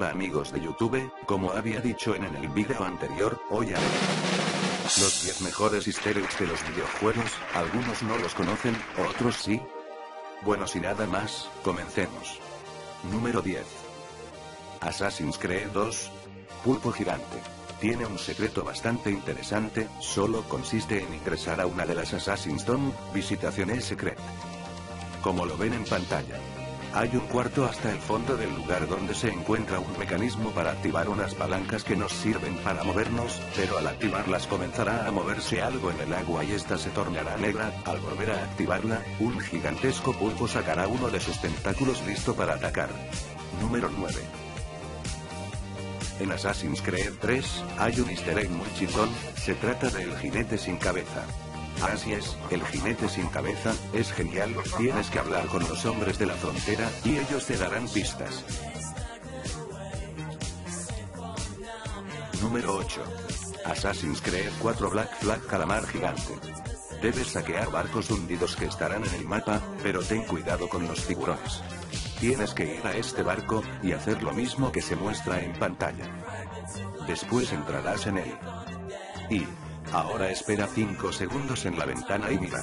Hola amigos de YouTube, como había dicho en el video anterior, hoy haré los 10 mejores easter eggs de los videojuegos. Algunos no los conocen, otros sí. Bueno, sin nada más, comencemos. Número 10. Assassin's Creed 2. Pulpo gigante. Tiene un secreto bastante interesante, solo consiste en ingresar a una de las Assassin's Tomb, visitaciones secret. Como lo ven en pantalla. Hay un cuarto hasta el fondo del lugar donde se encuentra un mecanismo para activar unas palancas que nos sirven para movernos, pero al activarlas comenzará a moverse algo en el agua y esta se tornará negra. Al volver a activarla, un gigantesco pulpo sacará uno de sus tentáculos listo para atacar. Número 9. En Assassin's Creed 3, hay un easter egg muy chingón, se trata del jinete sin cabeza. Así es, el jinete sin cabeza, es genial, tienes que hablar con los hombres de la frontera, y ellos te darán pistas. Número 8. Assassin's Creed 4 Black Flag Calamar Gigante. Debes saquear barcos hundidos que estarán en el mapa, pero ten cuidado con los tiburones. Tienes que ir a este barco, y hacer lo mismo que se muestra en pantalla. Después entrarás en él. Y... ahora espera 5 segundos en la ventana y mira.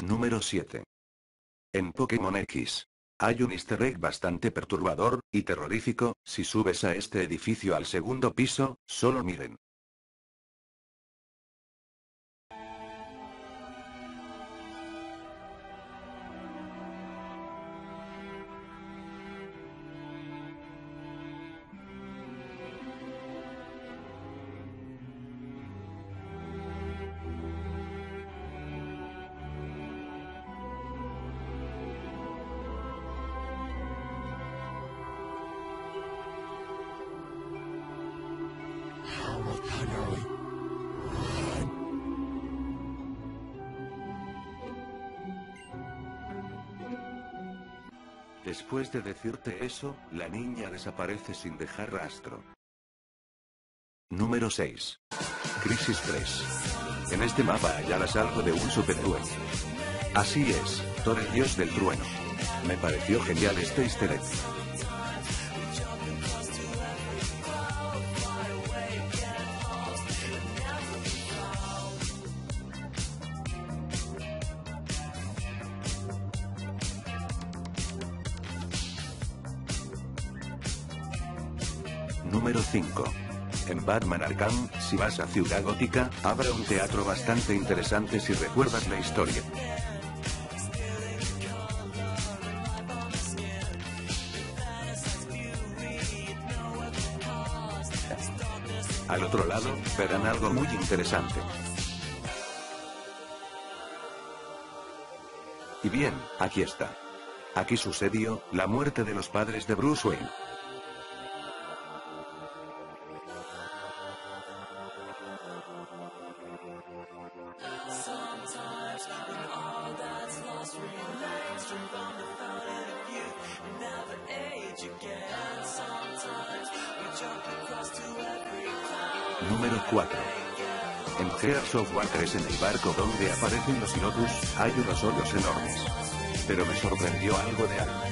Número 7. En Pokémon X. Hay un easter egg bastante perturbador, y terrorífico, si subes a este edificio al segundo piso, solo miren. Después de decirte eso, la niña desaparece sin dejar rastro. Número 6. Crisis 3. En este mapa hallarás algo de un supertrueno. Así es, Thor el dios del trueno. Me pareció genial este easter egg. Número 5. En Batman Arkham, si vas a Ciudad Gótica, habrá un teatro bastante interesante si recuerdas la historia. Al otro lado, verán algo muy interesante. Y bien, aquí está. Aquí sucedió la muerte de los padres de Bruce Wayne. Número 4. En Gears of War 3, en el barco donde aparecen los Lotus, hay unos hoyos enormes. Pero me sorprendió algo de algo.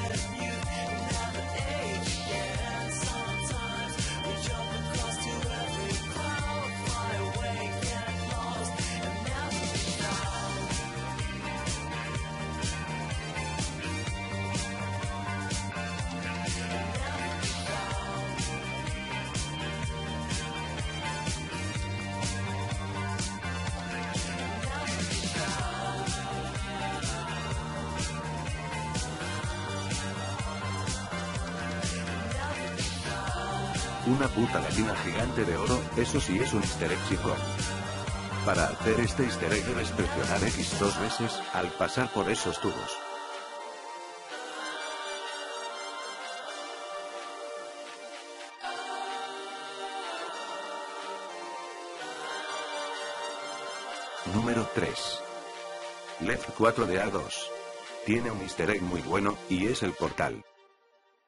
Una puta gallina gigante de oro, eso sí es un easter egg chico. Para hacer este easter egg debes presionar X 2 veces, al pasar por esos tubos. Número 3. Left 4 de A2. Tiene un easter egg muy bueno, y es el portal.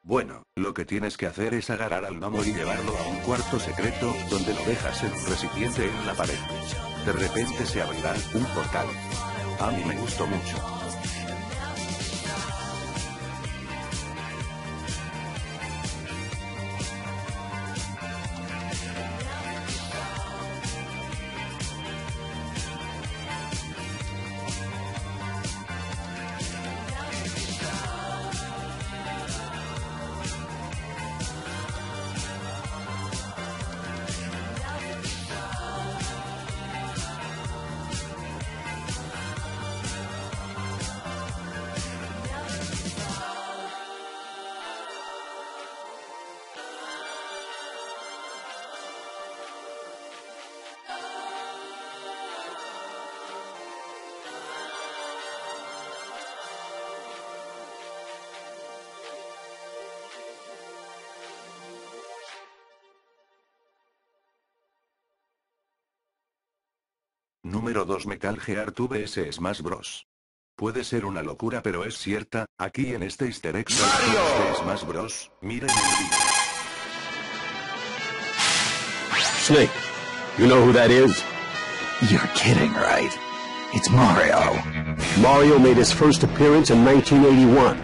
Bueno, lo que tienes que hacer es agarrar al gnomo y llevarlo a un cuarto secreto, donde lo dejas en un recipiente en la pared. De repente se abrirá un portal. A mí me gustó mucho. Número 2. Metal Gear vs Smash Bros. Puede ser una locura pero es cierta, aquí en este easter egg son de Smash Bros. Miren el vídeo. Snake, you know who that is? You're kidding, right? It's Mario. Mario made his first appearance in 1981,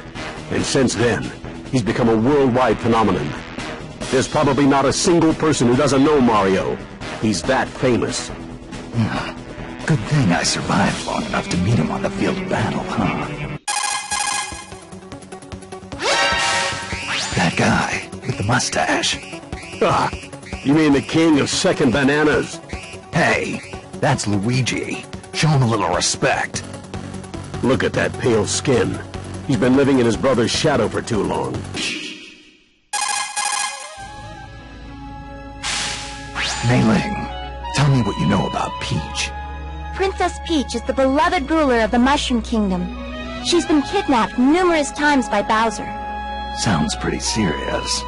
and since then, he's become a worldwide phenomenon. There's probably not a single person who doesn't know Mario. He's that famous. Good thing I survived long enough to meet him on the field of battle, huh? That guy with the mustache. Ah, you mean the king of second bananas? Hey, that's Luigi. Show him a little respect. Look at that pale skin. He's been living in his brother's shadow for too long. Mei Ling, tell me what you know about Peach. Princess Peach is the beloved ruler of the Mushroom Kingdom. She's been kidnapped numerous times by Bowser. Sounds pretty serious.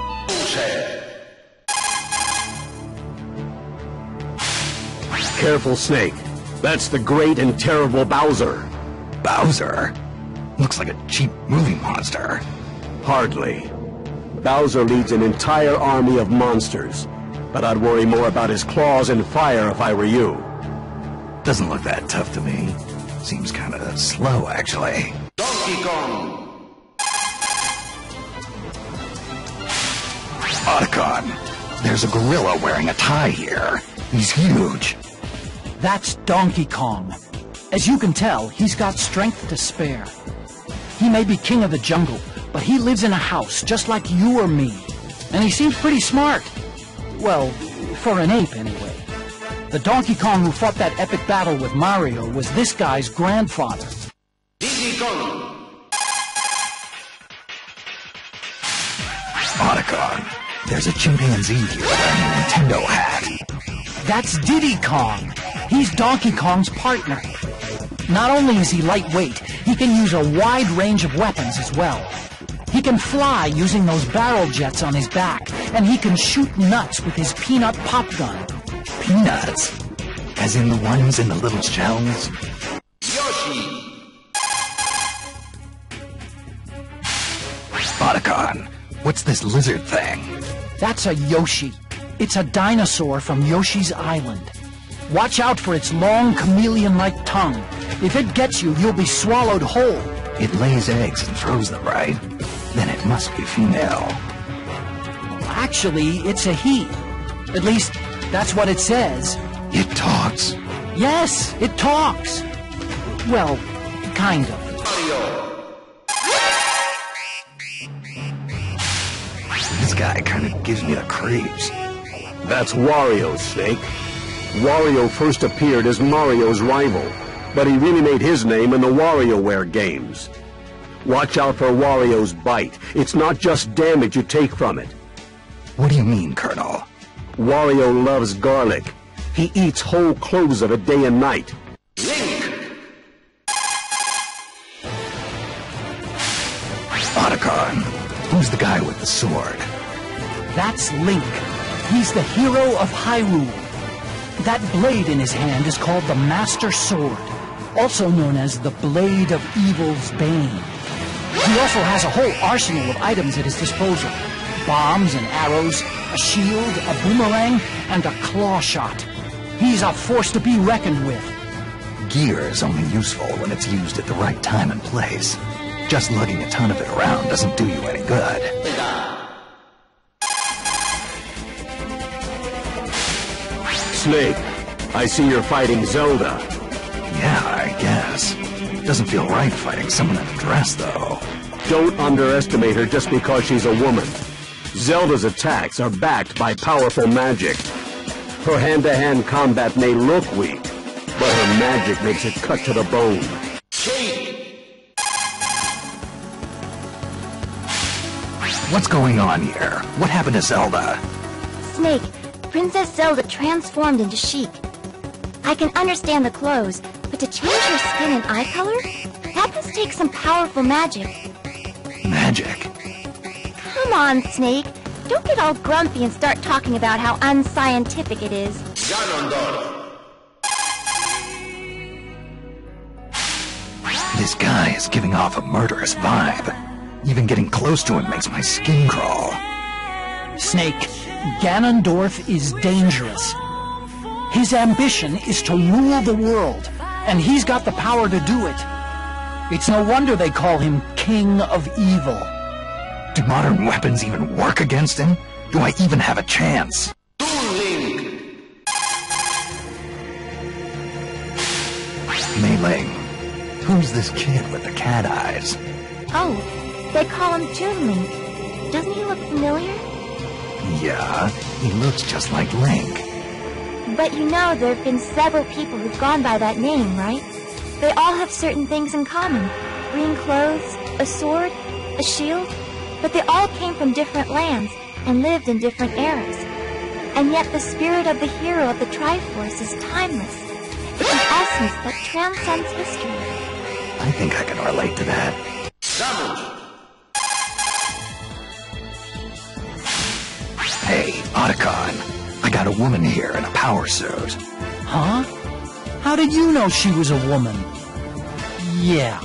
Careful, Snake. That's the great and terrible Bowser. Bowser? Looks like a cheap movie monster. Hardly. Bowser leads an entire army of monsters. But I'd worry more about his claws and fire if I were you. Doesn't look that tough to me. Seems kinda slow, actually. Donkey Kong! Otacon! There's a gorilla wearing a tie here. He's huge. That's Donkey Kong. As you can tell, he's got strength to spare. He may be king of the jungle, but he lives in a house just like you or me. And he seems pretty smart. Well, for an ape anyway. The Donkey Kong who fought that epic battle with Mario was this guy's grandfather. Diddy Kong! Otacon, there's a chimpanzee here wearing a Nintendo hat. That's Diddy Kong. He's Donkey Kong's partner. Not only is he lightweight, he can use a wide range of weapons as well. He can fly using those barrel jets on his back, and he can shoot nuts with his peanut pop gun. Peanuts? As in the ones in the little shells? Yoshi! Otacon, what's this lizard thing? That's a Yoshi. It's a dinosaur from Yoshi's Island. Watch out for its long chameleon-like tongue. If it gets you, you'll be swallowed whole. It lays eggs and throws them, right? Then it must be female. Actually, it's a he. At least, that's what it says. It talks. Yes, it talks. Well, kind of. This guy kind of gives me the creeps. That's Wario, Snake. Wario first appeared as Mario's rival, but he really made his name in the WarioWare games. Watch out for Wario's bite. It's not just damage you take from it. What do you mean, Colonel? Wario loves garlic. He eats whole cloves of it day and night. Otacon, who's the guy with the sword? That's Link. He's the hero of Hyrule. That blade in his hand is called the Master Sword. also known as the Blade of Evil's Bane. He also has a whole arsenal of items at his disposal. Bombs and arrows, a shield, a boomerang, and a claw shot. He's a force to be reckoned with. Gear is only useful when it's used at the right time and place. Just lugging a ton of it around doesn't do you any good. Snake, I see you're fighting Zelda. Yeah, I guess. Doesn't feel right fighting someone in a dress, though. Don't underestimate her just because she's a woman. Zelda's attacks are backed by powerful magic. Her hand-to-hand combat may look weak, but her magic makes it cut to the bone. What's going on here? What happened to Zelda? Snake, Princess Zelda transformed into Sheik. I can understand the clothes, but to change her skin and eye color? That must take some powerful magic. Magic? Come on, Snake. Don't get all grumpy and start talking about how unscientific it is. This guy is giving off a murderous vibe. Even getting close to him makes my skin crawl. Snake, Ganondorf is dangerous. His ambition is to rule the world, and he's got the power to do it. It's no wonder they call him King of Evil. Do modern weapons even work against him? Do I even have a chance? Mei Ling, who's this kid with the cat eyes? Oh, they call him Toon Link. Doesn't he look familiar? Yeah, he looks just like Link. But you know there have been several people who've gone by that name, right? They all have certain things in common. Green clothes, a sword, a shield. But they all came from different lands and lived in different eras. And yet the spirit of the hero of the Triforce is timeless. It's an essence that transcends history. I think I can relate to that. Hey, Otacon. I got a woman here in a power suit. Huh? How did you know she was a woman? Yeah.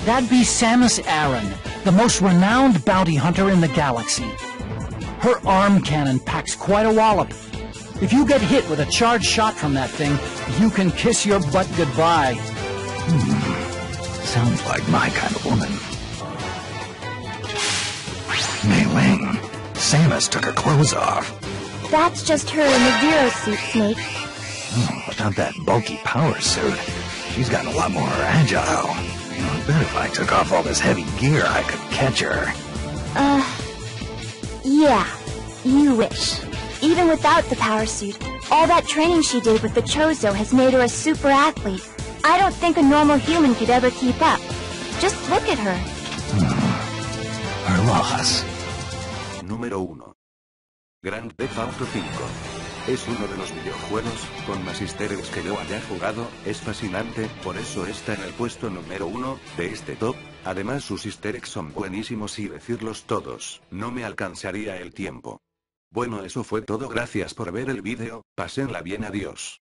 That'd be Samus Aran, the most renowned bounty hunter in the galaxy. Her arm cannon packs quite a wallop. If you get hit with a charged shot from that thing, you can kiss your butt goodbye. Sounds like my kind of woman. Mei Ling, Samus took her clothes off. That's just her in the Zero suit, Snake. Without that bulky power suit, she's gotten a lot more agile. I bet if I took off all this heavy gear, I could catch her. Yeah, you wish. Even without the power suit, all that training she did with the Chozo has made her a super athlete. I don't think a normal human could ever keep up. Just look at her. Her loss. Número 1. Grand Theft Auto 5. Es uno de los videojuegos con más easter eggs que yo haya jugado, es fascinante, por eso está en el puesto número 1 de este top. Además sus easter eggs son buenísimos y decirlos todos, no me alcanzaría el tiempo. Bueno, eso fue todo, gracias por ver el vídeo, pásenla bien, adiós.